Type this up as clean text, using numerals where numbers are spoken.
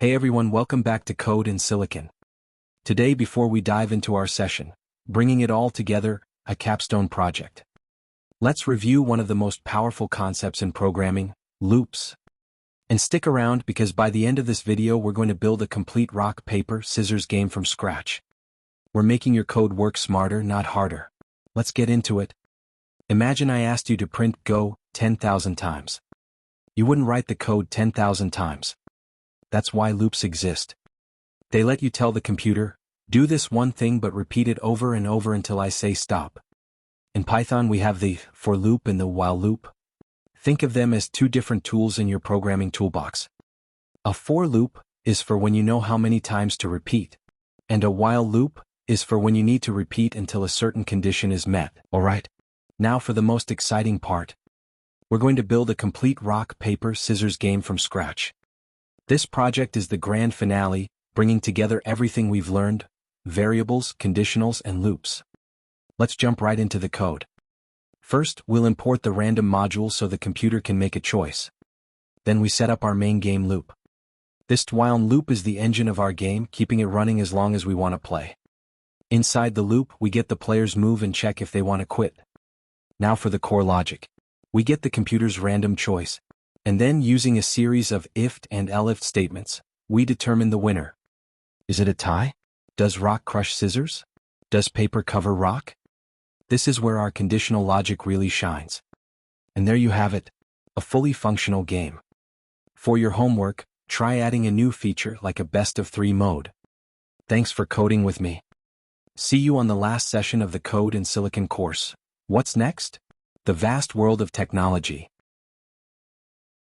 Hey everyone, welcome back to Code in Silicon. Today, before we dive into our session, bringing it all together, a capstone project. Let's review one of the most powerful concepts in programming, loops. And stick around because by the end of this video we're going to build a complete rock, paper, scissors game from scratch. We're making your code work smarter, not harder. Let's get into it. Imagine I asked you to print Go 10,000 times. You wouldn't write the code 10,000 times. That's why loops exist. They let you tell the computer, do this one thing but repeat it over and over until I say stop. In Python we have the for loop and the while loop. Think of them as two different tools in your programming toolbox. A for loop is for when you know how many times to repeat, and a while loop is for when you need to repeat until a certain condition is met. Alright? Now for the most exciting part. We're going to build a complete rock, paper, scissors game from scratch. This project is the grand finale, bringing together everything we've learned, variables, conditionals, and loops. Let's jump right into the code. First, we'll import the random module so the computer can make a choice. Then we set up our main game loop. This while loop is the engine of our game, keeping it running as long as we want to play. Inside the loop, we get the player's move and check if they want to quit. Now for the core logic. We get the computer's random choice, and then using a series of if and elif statements, we determine the winner. Is it a tie? Does rock crush scissors? Does paper cover rock? This is where our conditional logic really shines. And there you have it, a fully functional game. For your homework, try adding a new feature like a best of 3 mode. Thanks for coding with me. See you on the last session of the Code in Silicon course. What's next? The vast world of technology.